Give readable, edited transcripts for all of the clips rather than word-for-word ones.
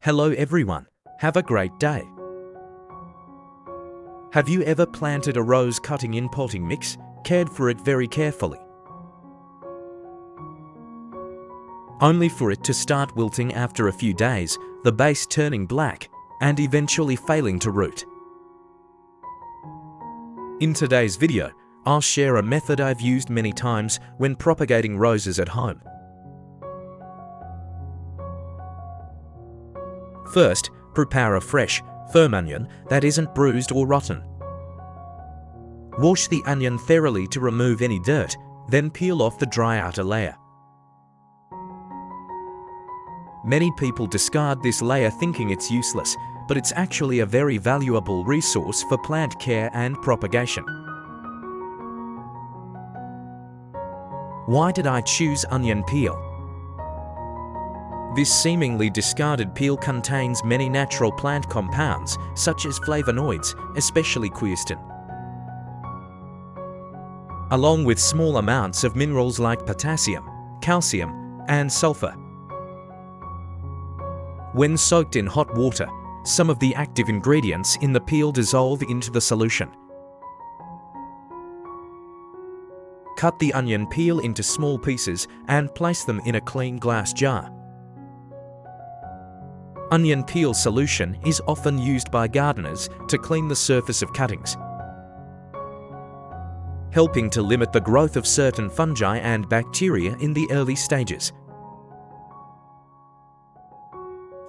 Hello everyone, have a great day. Have you ever planted a rose cutting in potting mix, cared for it very carefully, only for it to start wilting after a few days, the base turning black, and eventually failing to root? In today's video, I'll share a method I've used many times when propagating roses at home. First, prepare a fresh, firm onion that isn't bruised or rotten. Wash the onion thoroughly to remove any dirt, then peel off the dry outer layer. Many people discard this layer thinking it's useless, but it's actually a very valuable resource for plant care and propagation. Why did I choose onion peel? This seemingly discarded peel contains many natural plant compounds, such as flavonoids, especially quercetin, along with small amounts of minerals like potassium, calcium, and sulfur. When soaked in hot water, some of the active ingredients in the peel dissolve into the solution. Cut the onion peel into small pieces and place them in a clean glass jar. Onion peel solution is often used by gardeners to clean the surface of cuttings, helping to limit the growth of certain fungi and bacteria in the early stages.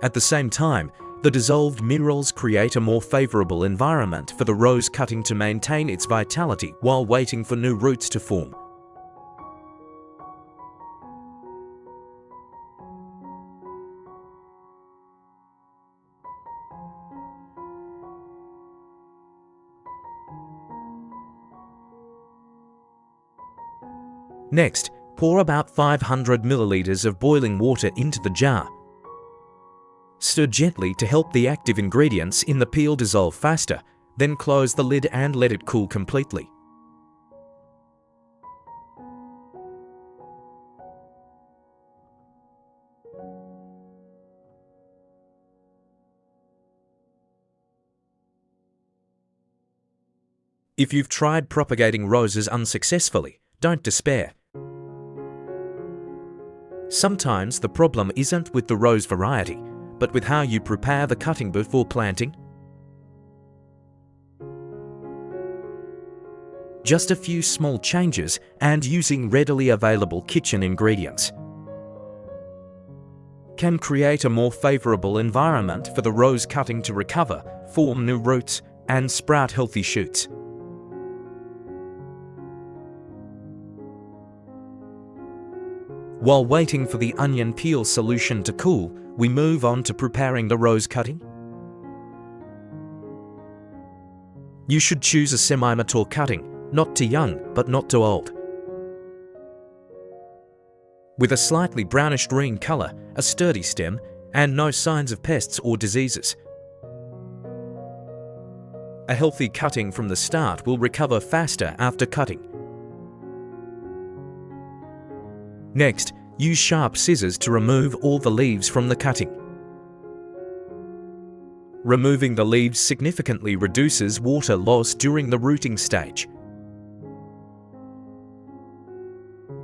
At the same time, the dissolved minerals create a more favorable environment for the rose cutting to maintain its vitality while waiting for new roots to form. Next, pour about 500 milliliters of boiling water into the jar. Stir gently to help the active ingredients in the peel dissolve faster, then close the lid and let it cool completely. If you've tried propagating roses unsuccessfully, don't despair. Sometimes the problem isn't with the rose variety, but with how you prepare the cutting before planting. Just a few small changes and using readily available kitchen ingredients can create a more favorable environment for the rose cutting to recover, form new roots, and sprout healthy shoots. While waiting for the onion peel solution to cool, we move on to preparing the rose cutting. You should choose a semi-mature cutting, not too young but not too old, with a slightly brownish green color, a sturdy stem, and no signs of pests or diseases. A healthy cutting from the start will recover faster after cutting. Next, use sharp scissors to remove all the leaves from the cutting. Removing the leaves significantly reduces water loss during the rooting stage.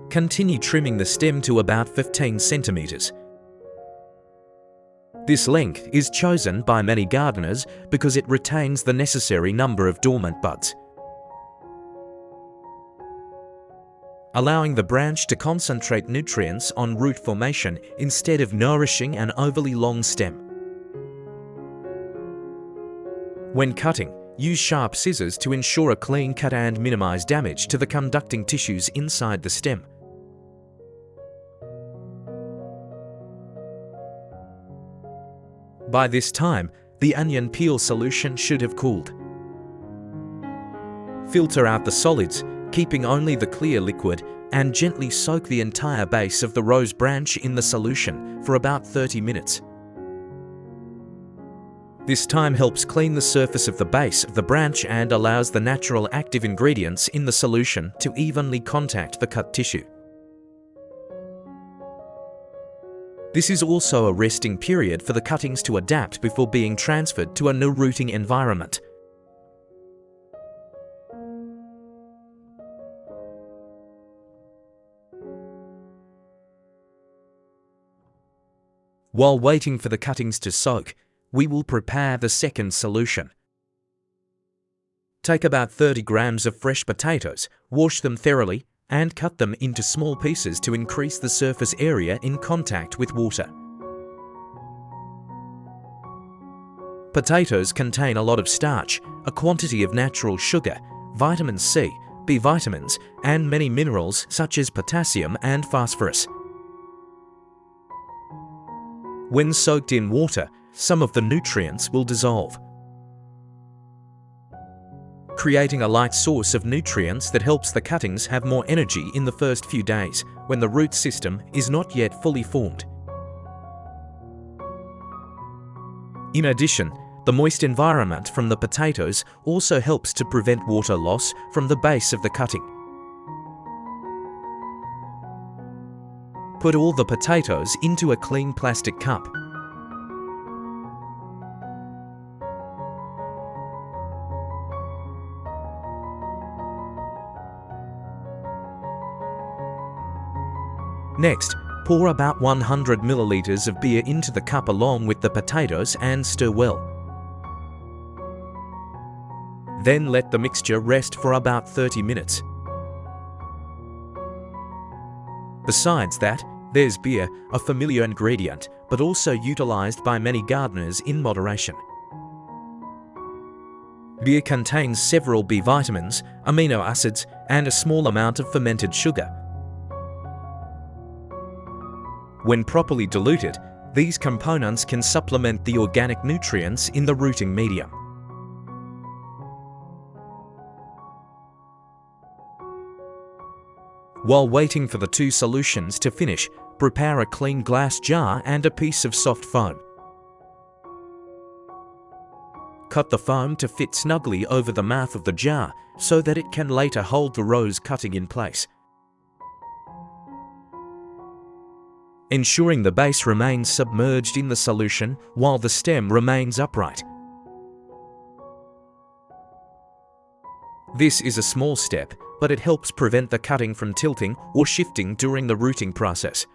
Continue trimming the stem to about 15 centimeters. This length is chosen by many gardeners because it retains the necessary number of dormant buds, allowing the branch to concentrate nutrients on root formation instead of nourishing an overly long stem. When cutting, use sharp scissors to ensure a clean cut and minimize damage to the conducting tissues inside the stem. By this time, the onion peel solution should have cooled. Filter out the solids, keeping only the clear liquid, and gently soak the entire base of the rose branch in the solution for about 30 minutes. This time helps clean the surface of the base of the branch and allows the natural active ingredients in the solution to evenly contact the cut tissue. This is also a resting period for the cuttings to adapt before being transferred to a new rooting environment. While waiting for the cuttings to soak, we will prepare the second solution. Take about 30 grams of fresh potatoes, wash them thoroughly, and cut them into small pieces to increase the surface area in contact with water. Potatoes contain a lot of starch, a quantity of natural sugar, vitamin C, B vitamins, and many minerals such as potassium and phosphorus. When soaked in water, some of the nutrients will dissolve, creating a light source of nutrients that helps the cuttings have more energy in the first few days when the root system is not yet fully formed. In addition, the moist environment from the potatoes also helps to prevent water loss from the base of the cutting. Put all the potatoes into a clean plastic cup. Next, pour about 100 milliliters of beer into the cup along with the potatoes and stir well. Then let the mixture rest for about 30 minutes. Besides that, there's beer, a familiar ingredient, but also utilized by many gardeners in moderation. Beer contains several B vitamins, amino acids, and a small amount of fermented sugar. When properly diluted, these components can supplement the organic nutrients in the rooting medium. While waiting for the two solutions to finish, prepare a clean glass jar and a piece of soft foam. Cut the foam to fit snugly over the mouth of the jar so that it can later hold the rose cutting in place, ensuring the base remains submerged in the solution while the stem remains upright. This is a small step, but it helps prevent the cutting from tilting or shifting during the rooting process.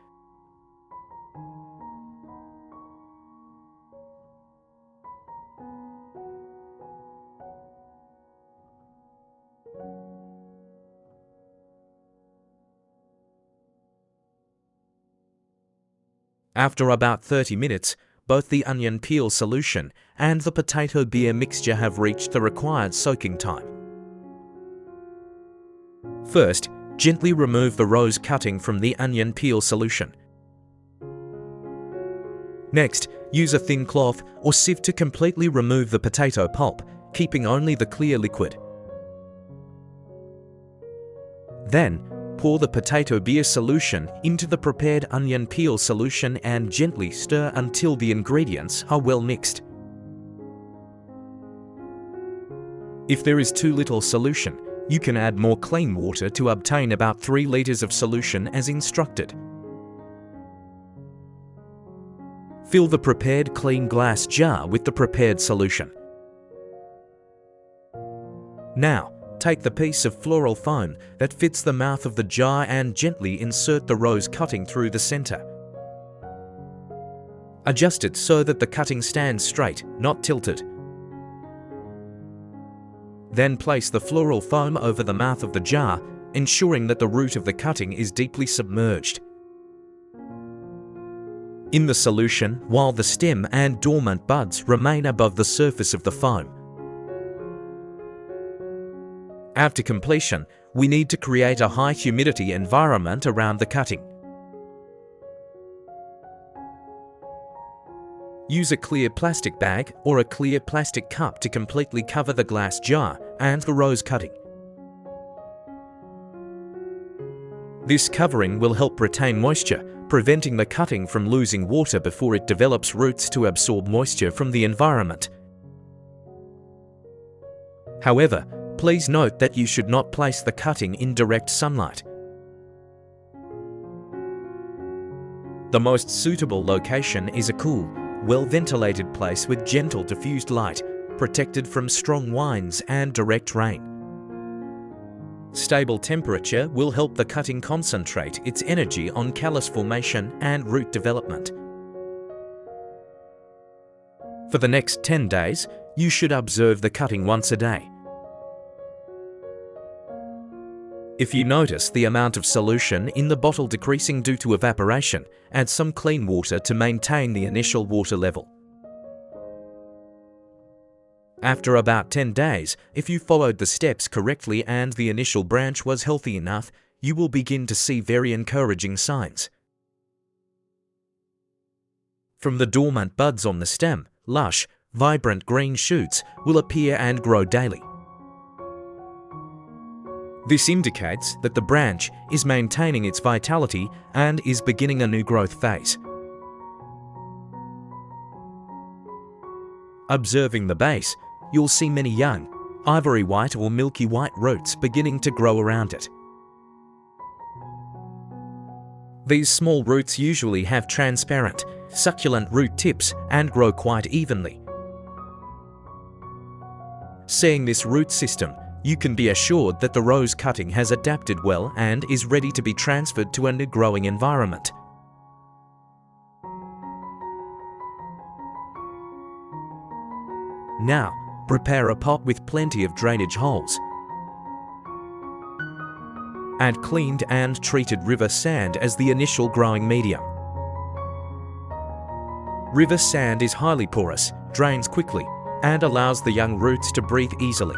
After about 30 minutes, both the onion peel solution and the potato beer mixture have reached the required soaking time. First, gently remove the rose cutting from the onion peel solution. Next, use a thin cloth or sieve to completely remove the potato pulp, keeping only the clear liquid. Then, pour the potato beer solution into the prepared onion peel solution and gently stir until the ingredients are well mixed. If there is too little solution, you can add more clean water to obtain about 3 liters of solution as instructed. Fill the prepared clean glass jar with the prepared solution. Now, take the piece of floral foam that fits the mouth of the jar and gently insert the rose cutting through the center. Adjust it so that the cutting stands straight, not tilted. Then place the floral foam over the mouth of the jar, ensuring that the root of the cutting is deeply submerged in the solution while the stem and dormant buds remain above the surface of the foam. After completion, we need to create a high humidity environment around the cutting. Use a clear plastic bag or a clear plastic cup to completely cover the glass jar and the rose cutting. This covering will help retain moisture, preventing the cutting from losing water before it develops roots to absorb moisture from the environment. However, please note that you should not place the cutting in direct sunlight. The most suitable location is a cool, well-ventilated place with gentle diffused light, protected from strong winds and direct rain. Stable temperature will help the cutting concentrate its energy on callus formation and root development. For the next 10 days, you should observe the cutting once a day. If you notice the amount of solution in the bottle decreasing due to evaporation, add some clean water to maintain the initial water level. After about 10 days, if you followed the steps correctly and the initial branch was healthy enough, you will begin to see very encouraging signs. From the dormant buds on the stem, lush, vibrant green shoots will appear and grow daily. This indicates that the branch is maintaining its vitality and is beginning a new growth phase. Observing the base, you'll see many young, ivory white or milky white roots beginning to grow around it. These small roots usually have transparent, succulent root tips and grow quite evenly. Seeing this root system, you can be assured that the rose cutting has adapted well and is ready to be transferred to a new growing environment. Now, prepare a pot with plenty of drainage holes. Add cleaned and treated river sand as the initial growing medium. River sand is highly porous, drains quickly, and allows the young roots to breathe easily.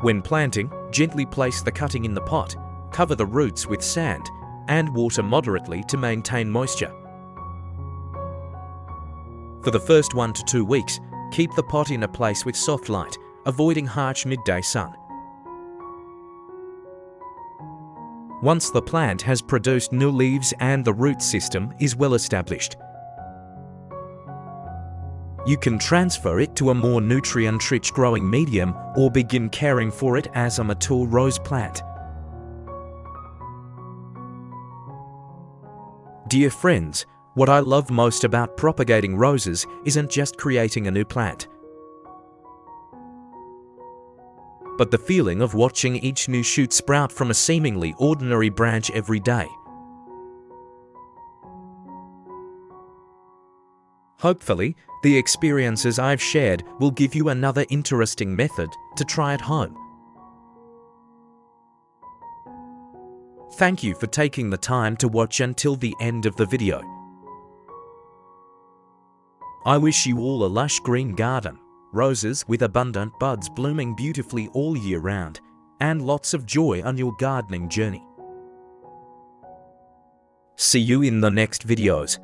When planting, gently place the cutting in the pot, cover the roots with sand, and water moderately to maintain moisture. For the first 1 to 2 weeks, keep the pot in a place with soft light, avoiding harsh midday sun. Once the plant has produced new leaves and the root system is well established, you can transfer it to a more nutrient-rich growing medium or begin caring for it as a mature rose plant. Dear friends, what I love most about propagating roses isn't just creating a new plant, but the feeling of watching each new shoot sprout from a seemingly ordinary branch every day. Hopefully, the experiences I've shared will give you another interesting method to try at home. Thank you for taking the time to watch until the end of the video. I wish you all a lush green garden, roses with abundant buds blooming beautifully all year round, and lots of joy on your gardening journey. See you in the next videos.